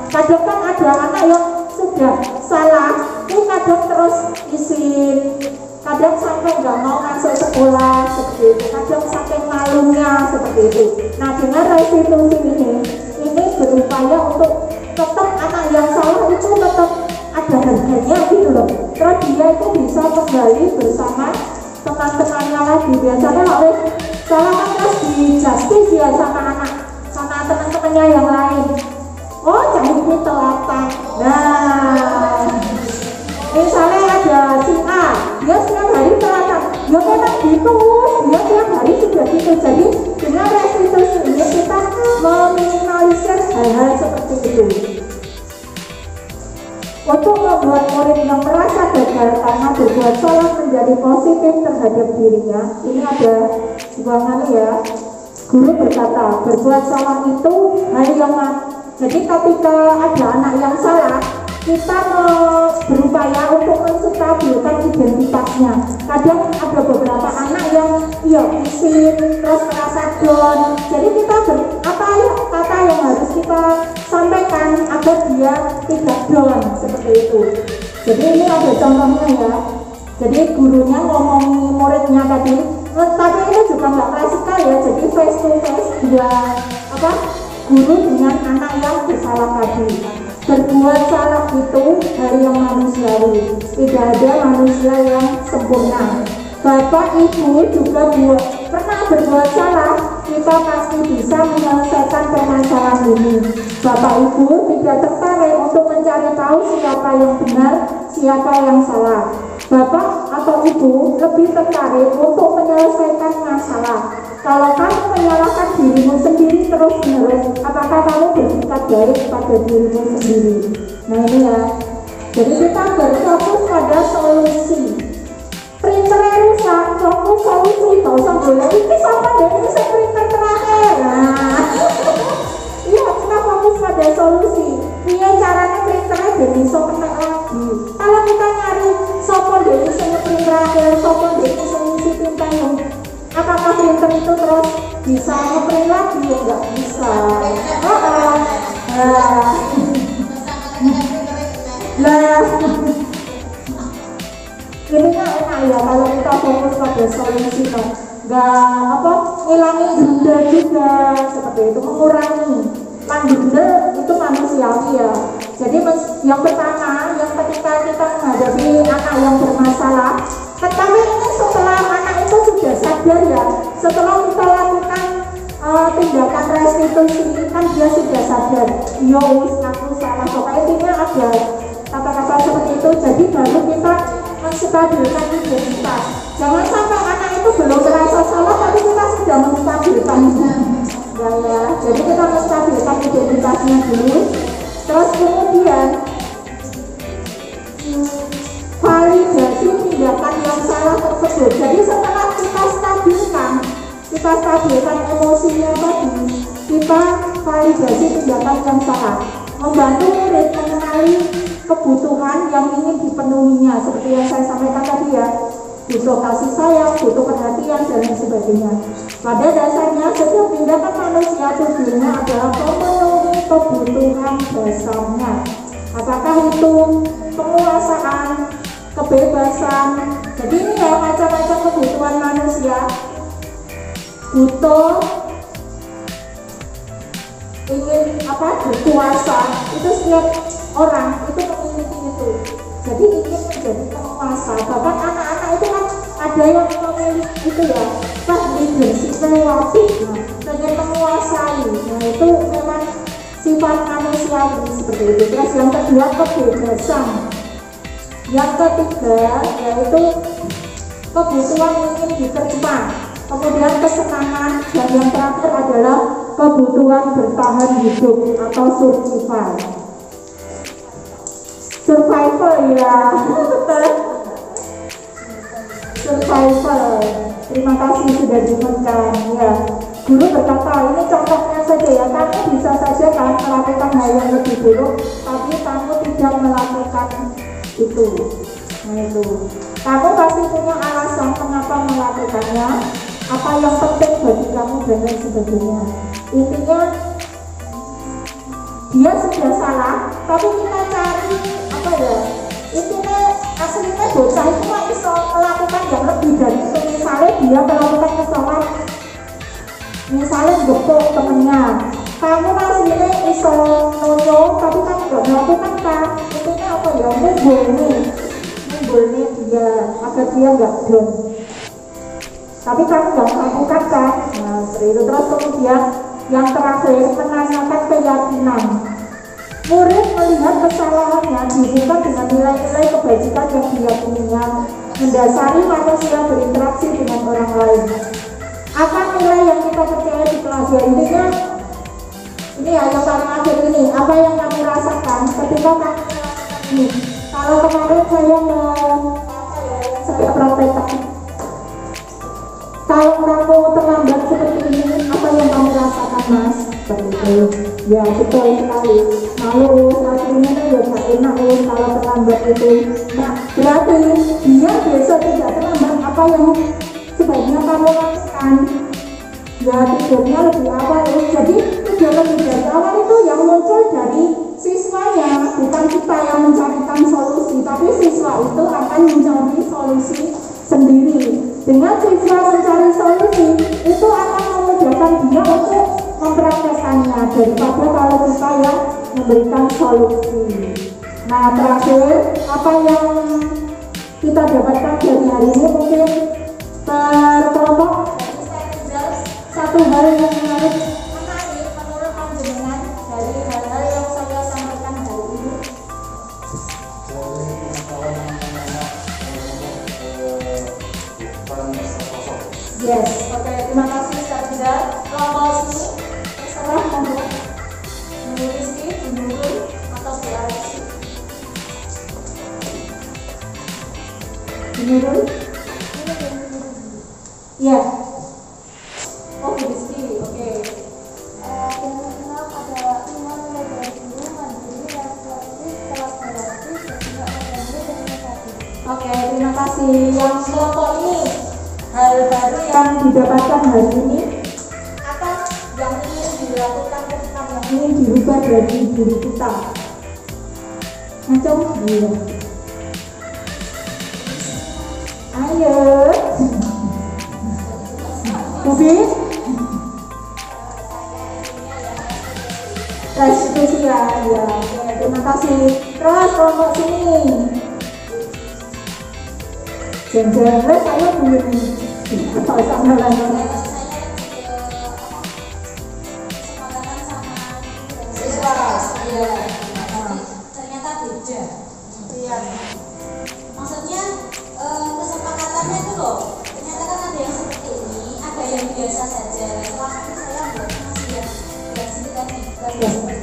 kadang kan ada anak yang sudah salah, itu kadang terus izin, kadang sampai nggak mau masuk sekolah seperti itu, kadang saking malunya seperti itu. Nah, dengan restitusi ini berupaya untuk tetap anak yang salah itu tetap ada harganya gitu loh. Terus dia itu bisa kembali bersama teman-temannya lagi. Biasanya kalau salah kan terus di justice ya sama teman-temannya yang lain. Oh, jadi itu telatan. Nah, misalnya ada si A, dia setiap hari telatan, ya memang gitu, dia setiap hari sudah gitu. Jadi dengan restitusi ini kita meminimalisir hal-hal seperti itu. Untuk membuat murid yang merasa gagal karena berbuat salah menjadi positif terhadap dirinya, ini ada sebuah ya. Guru berkata, berbuat salah itu hal yang jadi ketika ada anak yang salah, kita berupaya untuk menstabilkan identitasnya. Kadang ada beberapa anak yang izin, terus merasa down. Jadi kita kata yang harus kita sampaikan agar dia tidak down seperti itu. Jadi ini ada contohnya ya. Jadi gurunya ngomong muridnya tadi, tapi ini juga nggak klasikal ya. Jadi face to face guru dengan anak yang bersalah tadi. Berbuat salah itu hal yang manusiawi, tidak ada manusia yang sempurna. Bapak ibu juga pernah berbuat salah, kita pasti bisa menyelesaikan permasalahan ini. Bapak ibu tidak tertarik untuk mencari tahu siapa yang benar, siapa yang salah. Bapak atau ibu lebih tertarik untuk menyelesaikan masalah. Kalau kamu menyalahkan dirimu sendiri terus-menerus, apakah kamu bersikap baik pada dirimu sendiri? Nah ini ya. Jadi kita berfokus pada solusi. Printernya rusak, fokus solusi. Gak usah boleh, ini sama dari printer terakhir. Nah, iya kita fokus pada solusi. Iya caranya printernya jadi bisa kena lagi. Kalau kita nyari sopo dari printer terakhir, sopo dari solusi printer, apakah printer itu terus bisa ngeprint lagi? Ya nggak bisa. Lah, ini enak ya kalau kita fokus pada solusi, nggak ngilangi gender juga seperti itu, mengurangi. Gender itu manusiawi ya. Jadi yang pertama, yang ketika kita menghadapi anak yang bermasalah, tetapi ini setelah anak itu sudah sadar ya, setelah kita lakukan tindakan restitusi, kan dia sudah sadar, yo aku salah. Pokoknya intinya ada kata-kata seperti itu. Jadi baru kita menstabilkan identitas. Jangan sampai anak itu belum merasa salah tapi kita sudah menstabilkan. Ya, jadi kita menstabilkan identitasnya dulu. Terus kemudian validasi tindakan yang salah tersebut. Jadi setelah kita stabilkan emosinya tadi, kita validasi tindakan yang salah, membantu murid mengenali kebutuhan yang ingin dipenuhinya, seperti yang saya sampaikan tadi ya, butuh kasih sayang, butuh perhatian, dan lain sebagainya. Pada dasarnya setiap tindakan manusia tujuannya adalah memenuhi kebutuhan dasarnya. Apakah itu penguasaan, kebebasan. Jadi ini ya macam-macam kebutuhan manusia. Butuh, ingin berkuasa, itu setiap orang itu memiliki itu. Jadi ingin menjadi penguasa. Bahkan anak-anak itu kan ada yang memiliki itu ya, leadership wajib, pengen menguasai. Nah itu memang sifat manusiawi seperti itu. Terus yang kedua kebebasan. Yang ketiga yaitu kebutuhan ingin diterima, kemudian kesenangan, dan yang terakhir adalah kebutuhan bertahan hidup atau survival ya. Survival. Terima kasih sudah dimenkan ya. Guru berkata, ini contohnya saja ya, kamu bisa saja kan melakukan hal yang lebih buruk, tapi kamu tidak melakukan itu. Nah itu, kamu pasti punya alasan mengapa melakukannya, apa yang penting bagi kamu, dan lain sebagainya. Intinya dia sudah salah, tapi kita cari intinya aslinya bocah itu bisa melakukan yang lebih dari itu. Misalnya dia melakukan kesalahan, misalnya gepuk temennya, kamu aslinya iso nono tapi kamu gak melakukan kan, intinya munggulnya dia agar dia gak down, tapi kamu gak melakukan kan. Nah seperti itu. Terus kemudian yang terakhir, menanyakan keyakinan. Murid melihat kesalahannya dihubungkan dengan nilai-nilai kebajikan yang diyakininya, mendasari manusia berinteraksi dengan orang lain. Apa nilai yang kita percaya di kelas ya? Intinya ini ya yang paling akhir ini, apa yang kamu rasakan ketika kamu melakukan ini. Kalau kemarin saya praktekkan, kalau kamu terlambat seperti ini, apa yang kamu rasakan mas? Seperti itu ya, betul sekali. Malu rasanya ya gak enak kalau terlambat itu. Nah berarti dia besok tidak terlambat. Apa yang sebaiknya kamu lakukan? Ya tidurnya lebih awal. Jadi tidur lebih dari awal itu yang muncul dari siswanya, bukan kita yang mencarikan solusi, tapi siswa itu akan mencari solusi sendiri. Dengan siswa mencari solusi itu akan memudahkan dia untuk mempraktekannya daripada kalau kita yang memberikan solusi. Nah terakhir, apa yang kita dapatkan dari hari ini mungkin terkelompok satu hal yang menarik menurut panjenengan dari hal-hal yang saya sampaikan hari ini. Yes, oke, terima kasih Sarjana. Kelompok sini terserah mau Rizky, Nurul, atau Bu Arsi. Nurul? Ya. Oh, Bu Rizky, oke. Oke, terima kasih. Yang kelompok ini hal baru yang didapatkan hari ini, apa yang ingin dilakukan ketika yang ingin dirubah dari diri kita? Macam iya. Ayo. Bubi. Restitusi ya. Terima kasih. Terus kelompok sini. Jeng-jeng, saya begini. Sama lagi. Ternyata beda. Iya. Maksudnya kesepakatannya itu loh. Ternyata kan ada yang seperti ini, ada yang biasa saja. Selama ini saya buat masih yang sebelah sini tadi.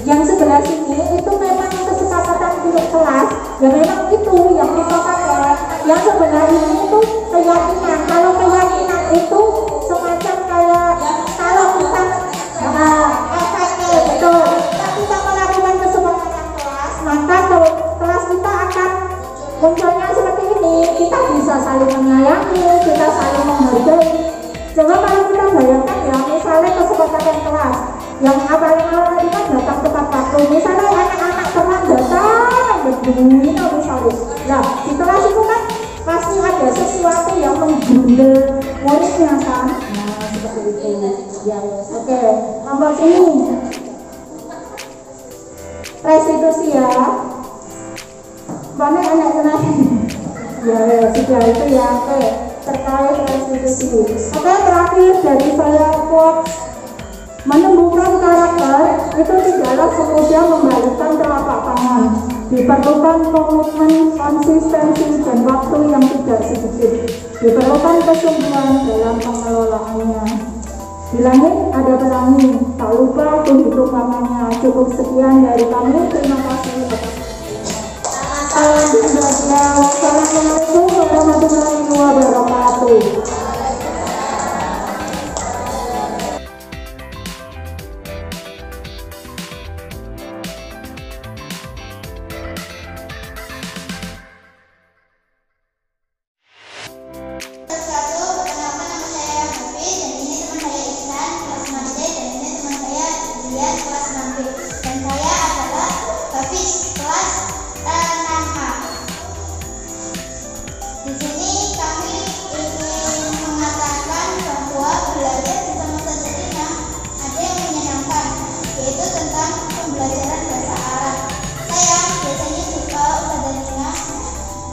Yang sebelah sini itu memang kesepakatan untuk kelas. Ya memang itu yang kita pakai. Yang sebelah ini itu keyakinan. Kalau keyakinan itu semacam kayak kalau kita efeknya betul. Kita melakukan kesepakatan kelas, maka kelas kita akan munculnya seperti ini. Kita bisa saling menyayangi, kita saling menghargai. Coba kalau kita bayangkan ya, misalnya kesepakatan kelas yang awal-awal tadi kan datang tepat waktu. Misalnya anak-anak teman datang berdua misalnya. Nah di kelas itu kan pasti ada sesuatu yang menggundel muridnya kan. Nah seperti itu. Ya, oke. Nomor sini. Restitusi ya. Mana anak-anak? Ya, sudah itu ya. Oke, terkait restitusi. Oke, terakhir dari saya quote. Menumbuhkan karakter itu tidaklah semudah membalikkan telapak tangan. Diperlukan komitmen, konsistensi, dan waktu yang tidak sedikit. Diperlukan kesungguhan dalam pengelolaannya. Di langit ada pelangi, tak lupa aku hidup namanya. Cukup sekian dari kami, terima kasih. Assalamualaikum warahmatullahi wabarakatuh. Di sini kami ingin mengatakan bahwa belajar bersama Ustaz Zarina ada yang menyenangkan, yaitu tentang pembelajaran bahasa Arab. Saya biasanya suka Ustaz Zarina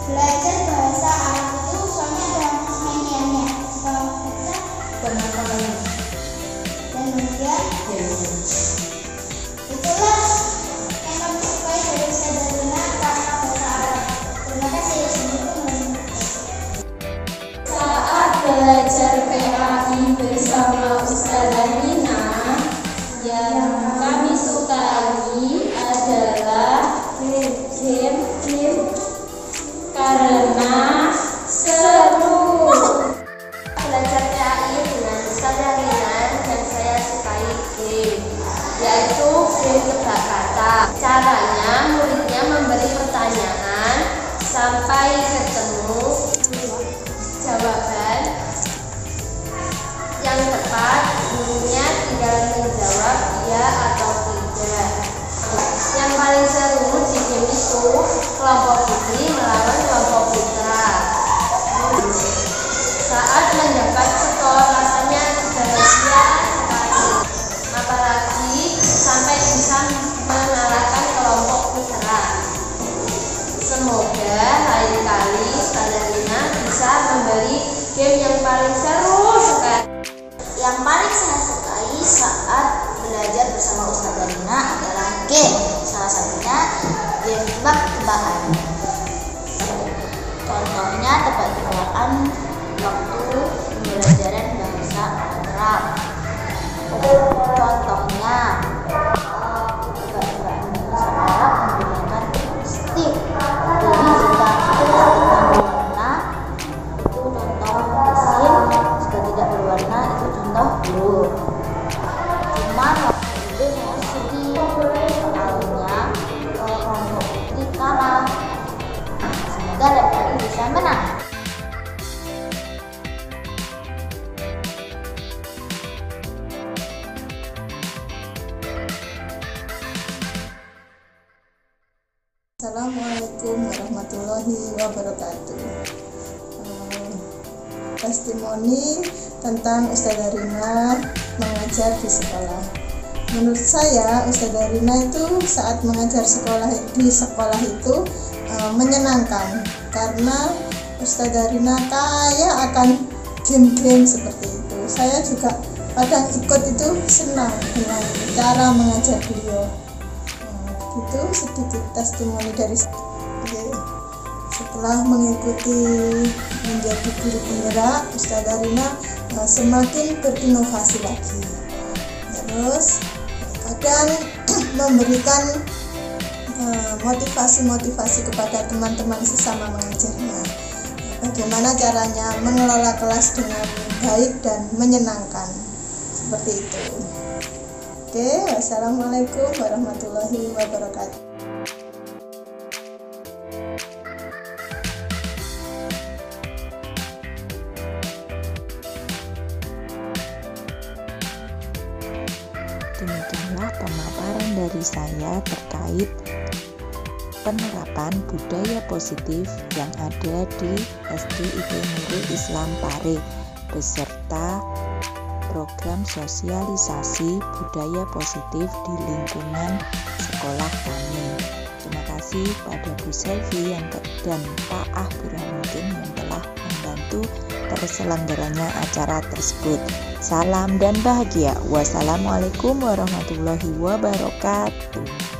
belajar bahasa Arab itu soalnya ada mainannya. Suka baca dan kemudian itulah yang kami sukai dari Ustaz Zarina karena bahasa Arab. Terima kasih. Belajar PAI bersama Ustaz Zarina yang kami sukai adalah game karena seru. Belajar PAI dengan Ustaz Zarina yang saya sukai game, yaitu game tebak kata. Caranya muridnya memberi pertanyaan sampai ketemu jawaban yang tepat. Gurunya tinggal menjawab ya atau tidak. Yang paling seru di game itu kelompok putri melawan kelompok putra. Saat mendapat skor rasanya bahagia sekali, apalagi sampai bisa mengalahkan kelompok putra. Semoga lain kali Ustaz Zarina bisa memberi game yang paling seru sekali. Yang paling saya sukai saat belajar bersama Ustaz Zarina adalah game. Salah satunya game tebak-tebakan. Contohnya tebak-tebakan waktu pembelajaran bahasa Arab. Contohnya tebak-tebakan bahasa Arab menggunakan stick. Jadi jika kita berwarna itu contoh mesin, jika tidak berwarna itu contoh huruf. Cuma waktu itu saya sedih soalnya kelompok putri kalah. Semoga lain kali bisa menang. Assalamualaikum warahmatullahi wabarakatuh. testimoni tentang Ustazah Rina mengajar di sekolah. Menurut saya Ustazah Rina itu saat mengajar di sekolah itu menyenangkan, karena Ustazah Rina kaya akan game-game seperti itu. Saya juga kadang ikut itu senang dengan cara mengajar beliau. Itu sedikit testimoni dari saya. Setelah mengikuti menjadi guru penggerak, Ustazah Rina semakin berinovasi lagi. Terus kadang memberikan motivasi-motivasi kepada teman-teman sesama mengajarnya. Bagaimana caranya mengelola kelas dengan baik dan menyenangkan, seperti itu. Oke, wassalamualaikum warahmatullahi wabarakatuh. Demikianlah pemaparan dari saya terkait penerapan budaya positif yang ada di SD IP Nurul Islam Pare beserta program sosialisasi budaya positif di lingkungan sekolah kami. Terima kasih pada Bu Selvi dan Pak Burhanuddin yang telah membantu terselenggaranya acara tersebut. Salam dan bahagia. Wassalamualaikum warahmatullahi wabarakatuh.